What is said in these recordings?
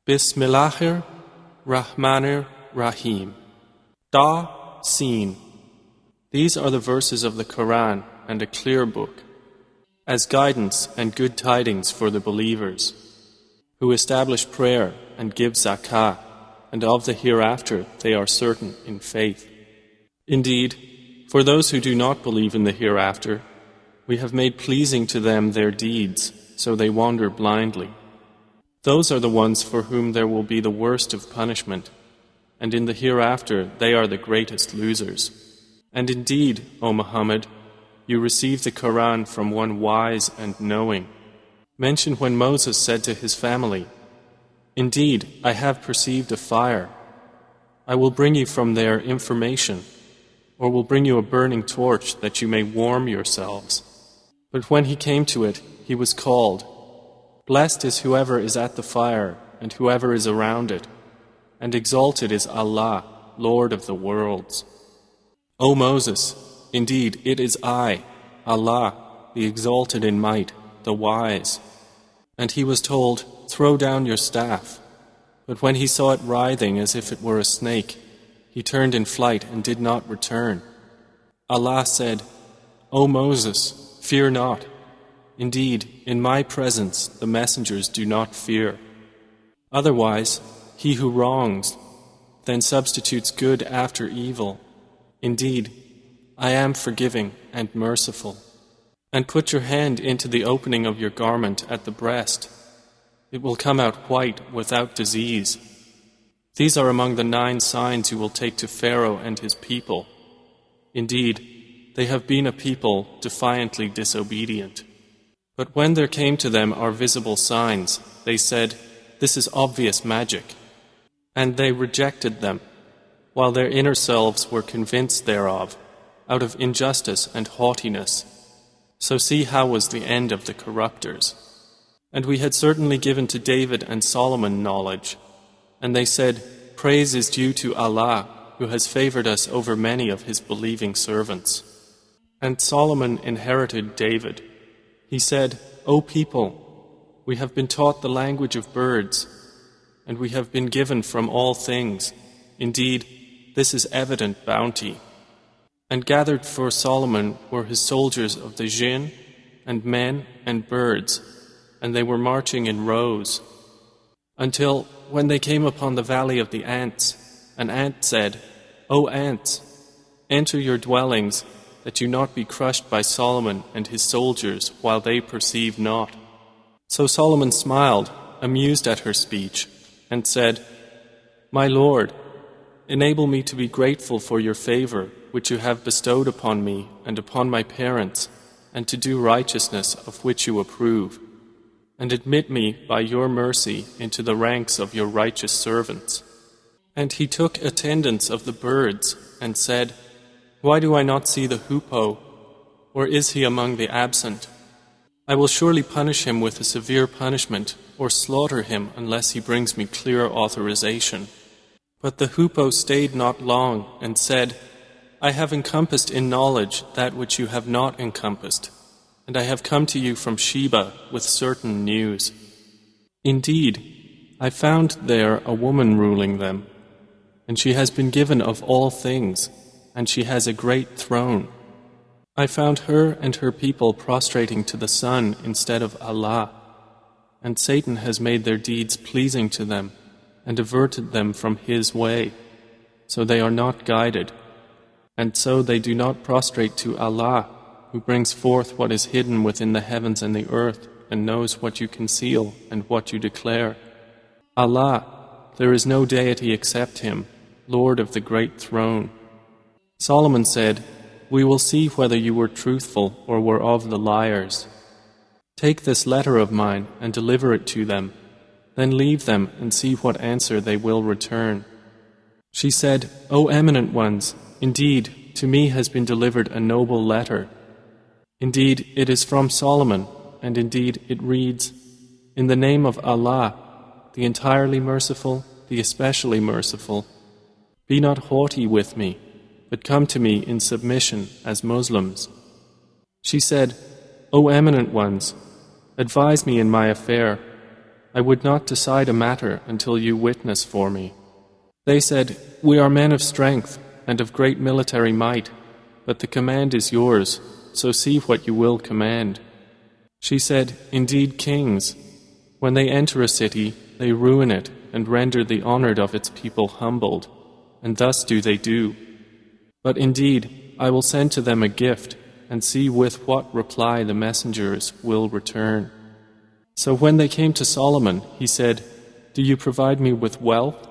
Bismillahir Rahmanir Rahim. Ta, Sin. These are the verses of the Quran and a clear book, as guidance and good tidings for the believers, who establish prayer and give zakah, and of the hereafter they are certain in faith. Indeed, for those who do not believe in the hereafter, we have made pleasing to them their deeds, so they wander blindly. Those are the ones for whom there will be the worst of punishment, and in the hereafter they are the greatest losers. And indeed, O Muhammad, you received the Quran from one wise and knowing. Mention when Moses said to his family, "Indeed, I have perceived a fire. I will bring you from there information, or will bring you a burning torch that you may warm yourselves." But when he came to it, he was called, "Blessed is whoever is at the fire and whoever is around it, and exalted is Allah, Lord of the worlds." O Moses, indeed it is I, Allah, the exalted in might, the wise. And he was told, "Throw down your staff." But when he saw it writhing as if it were a snake, he turned in flight and did not return. Allah said, "O Moses, fear not. Indeed, in my presence the messengers do not fear. Otherwise, he who wrongs, then substitutes good after evil. Indeed, I am forgiving and merciful. And put your hand into the opening of your garment at the breast. It will come out white without disease. These are among the 9 signs you will take to Pharaoh and his people. Indeed, they have been a people defiantly disobedient. But when there came to them our visible signs, they said, "This is obvious magic." And they rejected them, while their inner selves were convinced thereof, out of injustice and haughtiness. So see how was the end of the corrupters. And we had certainly given to David and Solomon knowledge. And they said, "Praise is due to Allah, who has favored us over many of his believing servants." And Solomon inherited David. He said, "O people, we have been taught the language of birds, and we have been given from all things. Indeed, this is evident bounty." And gathered for Solomon were his soldiers of the jinn, and men and birds, and they were marching in rows. Until, when they came upon the valley of the ants, an ant said, "O ants, enter your dwellings, that you not be crushed by Solomon and his soldiers while they perceive not." So Solomon smiled, amused at her speech, and said, "My Lord, enable me to be grateful for your favor, which you have bestowed upon me and upon my parents, and to do righteousness of which you approve. And admit me by your mercy into the ranks of your righteous servants." And he took attendance of the birds and said, "Why do I not see the hoopoe? Or is he among the absent? I will surely punish him with a severe punishment, or slaughter him unless he brings me clear authorization." But the hoopoe stayed not long and said, "I have encompassed in knowledge that which you have not encompassed, and I have come to you from Sheba with certain news. Indeed, I found there a woman ruling them, and she has been given of all things, and she has a great throne. I found her and her people prostrating to the sun instead of Allah, and Satan has made their deeds pleasing to them and averted them from his way, so they are not guided, and so they do not prostrate to Allah, who brings forth what is hidden within the heavens and the earth and knows what you conceal and what you declare. Allah, there is no deity except Him, Lord of the great throne." Solomon said, "We will see whether you were truthful or were of the liars. Take this letter of mine and deliver it to them, then leave them and see what answer they will return." She said, "O eminent ones, indeed, to me has been delivered a noble letter. Indeed, it is from Solomon, and indeed it reads, 'In the name of Allah, the entirely merciful, the especially merciful. Be not haughty with me, but come to me in submission as Muslims.'" She said, "O eminent ones, advise me in my affair. I would not decide a matter until you witness for me. They said, We are men of strength and of great military might, but the command is yours, so see what you will command. She said, Indeed, kings, when they enter a city, they ruin it and render the honored of its people humbled, and thus do they do. But indeed, I will send to them a gift, and see with what reply the messengers will return. So when they came to Solomon, he said, Do you provide me with wealth?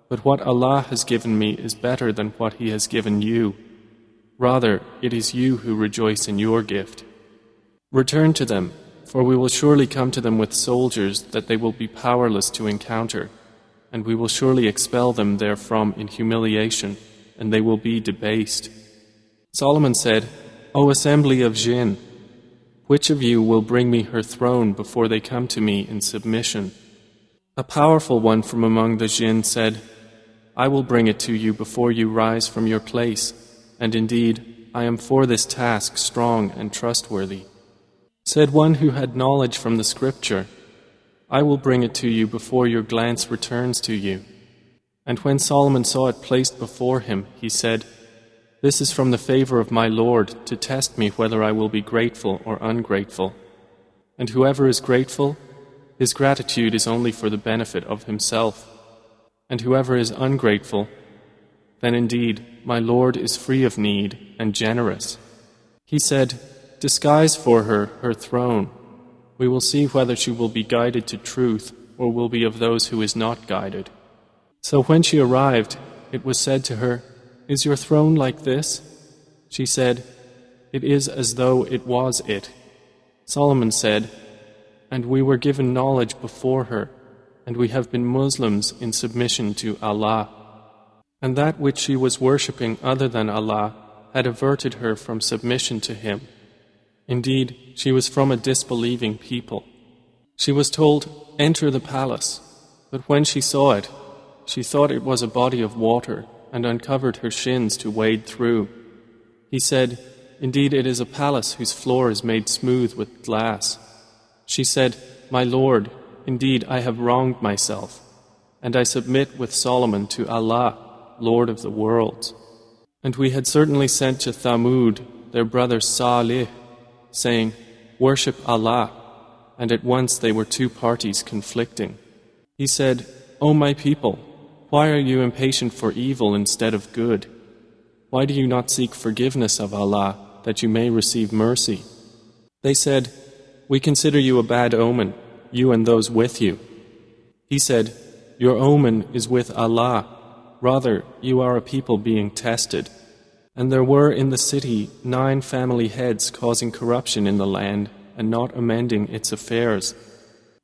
But what Allah has given me is better than what He has given you. Rather, it is you who rejoice in your gift. Return to them, for we will surely come to them with soldiers that they will be powerless to encounter, and we will surely expel them therefrom in humiliation, and they will be debased. Solomon said, O assembly of jinn, which of you will bring me her throne before they come to me in submission? A powerful one from among the jinn said, I will bring it to you before you rise from your place, and indeed, I am for this task strong and trustworthy. Said one who had knowledge from the scripture, I will bring it to you before your glance returns to you. And when Solomon saw it placed before him, he said, This is from the favor of my Lord to test me whether I will be grateful or ungrateful. And whoever is grateful, his gratitude is only for the benefit of himself. And whoever is ungrateful, then indeed my Lord is free of need and generous. He said, Disguise for her throne. We will see whether she will be guided to truth or will be of those who is not guided. So when she arrived, it was said to her, Is your throne like this? She said, It is as though it was it. Solomon said, And we were given knowledge before her, and we have been Muslims in submission to Allah. And that which she was worshipping other than Allah had averted her from submission to Him. Indeed, she was from a disbelieving people. She was told, Enter the palace. But when she saw it, she thought it was a body of water and uncovered her shins to wade through. He said, Indeed, it is a palace whose floor is made smooth with glass. She said, My Lord, indeed I have wronged myself, and I submit with Solomon to Allah, Lord of the worlds. And we had certainly sent to Thamud their brother Salih, saying, Worship Allah, and at once they were two parties conflicting. He said, O my people, why are you impatient for evil instead of good? Why do you not seek forgiveness of Allah, that you may receive mercy? They said, We consider you a bad omen, you and those with you. He said, Your omen is with Allah, rather you are a people being tested. And there were in the city 9 family heads causing corruption in the land and not amending its affairs.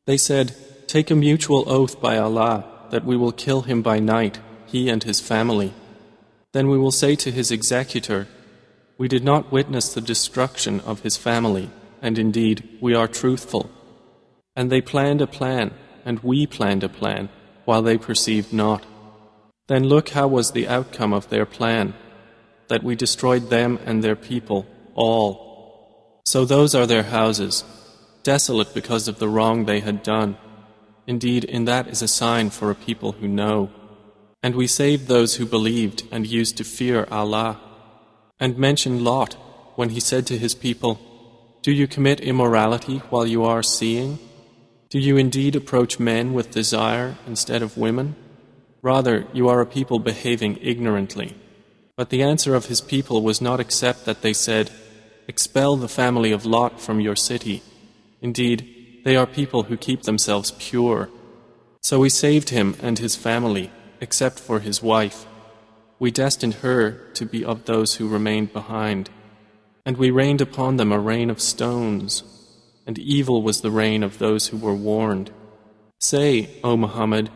They said, Take a mutual oath by Allah that we will kill him by night, he and his family. Then we will say to his executor, We did not witness the destruction of his family, and indeed we are truthful. And they planned a plan, and we planned a plan, while they perceived not. Then look how was the outcome of their plan, that we destroyed them and their people, all. So those are their houses, desolate because of the wrong they had done. Indeed, in that is a sign for a people who know. And we saved those who believed and used to fear Allah. And mention Lot, when he said to his people, Do you commit immorality while you are seeing? Do you indeed approach men with desire instead of women? Rather, you are a people behaving ignorantly. But the answer of his people was not except that they said, Expel the family of Lot from your city. Indeed, they are people who keep themselves pure. So we saved him and his family, except for his wife. We destined her to be of those who remained behind. And we rained upon them a rain of stones, and evil was the rain of those who were warned. Say, O Muhammad,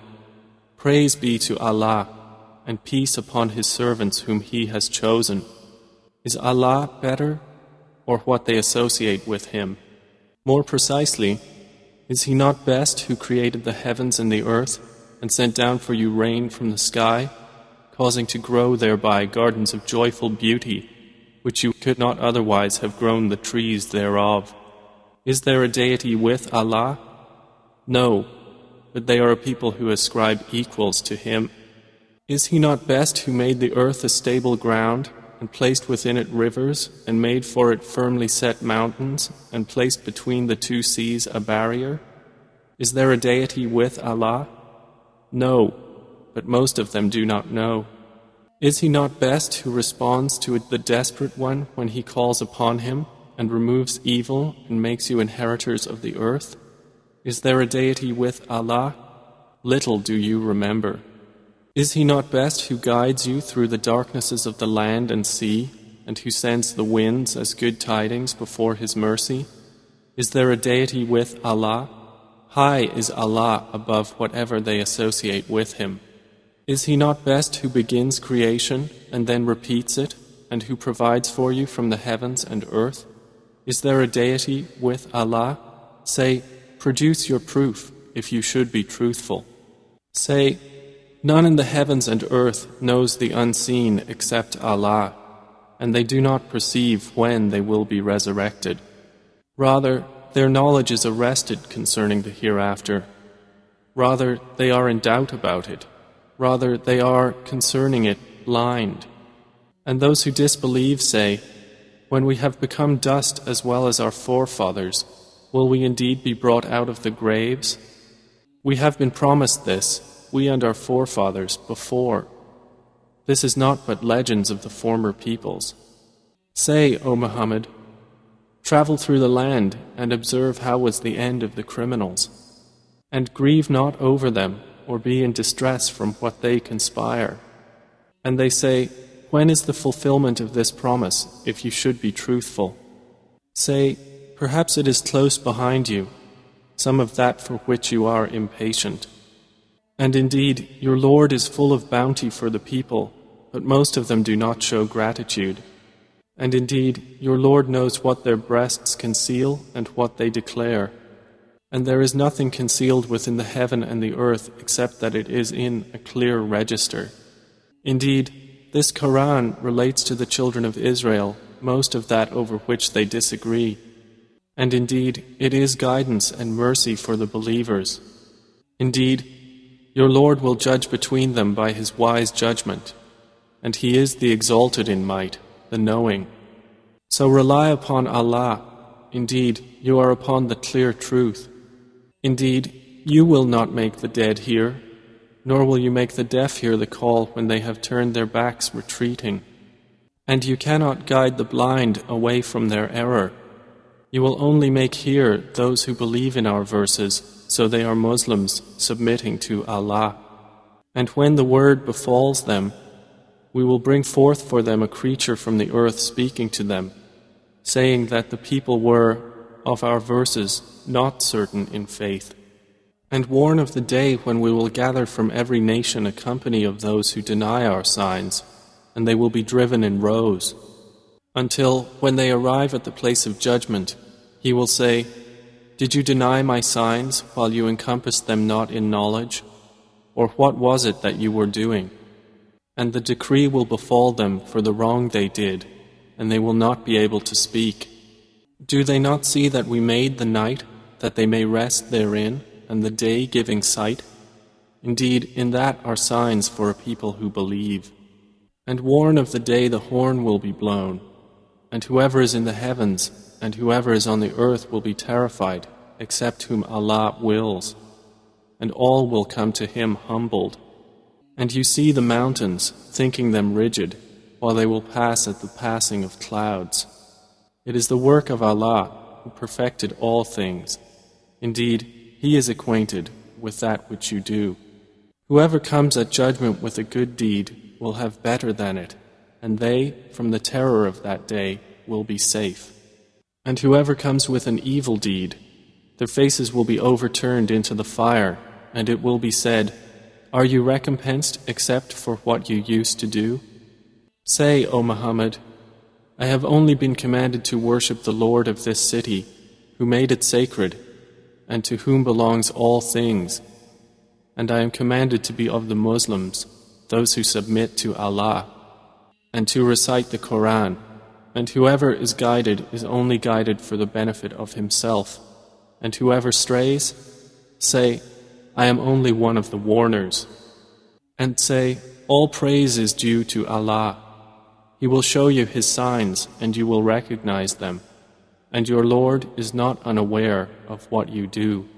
Praise be to Allah, and peace upon His servants whom He has chosen. Is Allah better, or what they associate with Him? More precisely, is He not best who created the heavens and the earth, and sent down for you rain from the sky, causing to grow thereby gardens of joyful beauty, which you could not otherwise have grown the trees thereof? Is there a deity with Allah? No, but they are a people who ascribe equals to Him. Is He not best who made the earth a stable ground, and placed within it rivers, and made for it firmly set mountains, and placed between the two seas a barrier? Is there a deity with Allah? No, but most of them do not know. Is He not best who responds to the desperate one when he calls upon Him, and removes evil and makes you inheritors of the earth? Is there a deity with Allah? Little do you remember. Is He not best who guides you through the darknesses of the land and sea, and who sends the winds as good tidings before His mercy? Is there a deity with Allah? High is Allah above whatever they associate with Him. Is He not best who begins creation and then repeats it, and who provides for you from the heavens and earth? Is there a deity with Allah? Say, produce your proof if you should be truthful. Say, none in the heavens and earth knows the unseen except Allah, and they do not perceive when they will be resurrected. Rather, their knowledge is arrested concerning the hereafter. Rather, they are in doubt about it. Rather, they are, concerning it, blind. And those who disbelieve say, when we have become dust as well as our forefathers, will we indeed be brought out of the graves? We have been promised this, we and our forefathers, before. This is not but legends of the former peoples. Say, O Muhammad, travel through the land and observe how was the end of the criminals. And grieve not over them, or be in distress from what they conspire. And they say, when is the fulfillment of this promise, if you should be truthful? Say, perhaps it is close behind you, some of that for which you are impatient. And indeed, your Lord is full of bounty for the people, but most of them do not show gratitude. And indeed, your Lord knows what their breasts conceal and what they declare. And there is nothing concealed within the heaven and the earth except that it is in a clear register. Indeed, this Quran relates to the children of Israel most of that over which they disagree. And indeed, it is guidance and mercy for the believers. Indeed, your Lord will judge between them by His wise judgment, and He is the exalted in might, the knowing. So rely upon Allah. Indeed, you are upon the clear truth. Indeed, you will not make the dead hear, nor will you make the deaf hear the call when they have turned their backs retreating. And you cannot guide the blind away from their error. You will only make hear those who believe in our verses, so they are Muslims submitting to Allah. And when the word befalls them, we will bring forth for them a creature from the earth speaking to them, saying that the people were, of our verses, not certain in faith. And warn of the day when we will gather from every nation a company of those who deny our signs, and they will be driven in rows, until, when they arrive at the place of judgment, He will say, did you deny my signs while you encompassed them not in knowledge? Or what was it that you were doing? And the decree will befall them for the wrong they did, and they will not be able to speak. Do they not see that we made the night, that they may rest therein, and the day giving sight? Indeed, in that are signs for a people who believe. And warn of the day the horn will be blown, and whoever is in the heavens and whoever is on the earth will be terrified, except whom Allah wills, and all will come to Him humbled. And you see the mountains, thinking them rigid, while they will pass at the passing of clouds. It is the work of Allah, who perfected all things. Indeed, He is acquainted with that which you do. Whoever comes at judgment with a good deed will have better than it, and they, from the terror of that day, will be safe. And whoever comes with an evil deed, their faces will be overturned into the fire, and it will be said, are you recompensed except for what you used to do? Say, O Muhammad, I have only been commanded to worship the Lord of this city, who made it sacred, and to whom belongs all things. And I am commanded to be of the Muslims, those who submit to Allah, and to recite the Quran. And whoever is guided is only guided for the benefit of himself, and whoever strays, Say, I am only one of the warners. And say, all praise is due to Allah. He will show you His signs and you will recognize them. And your Lord is not unaware of what you do.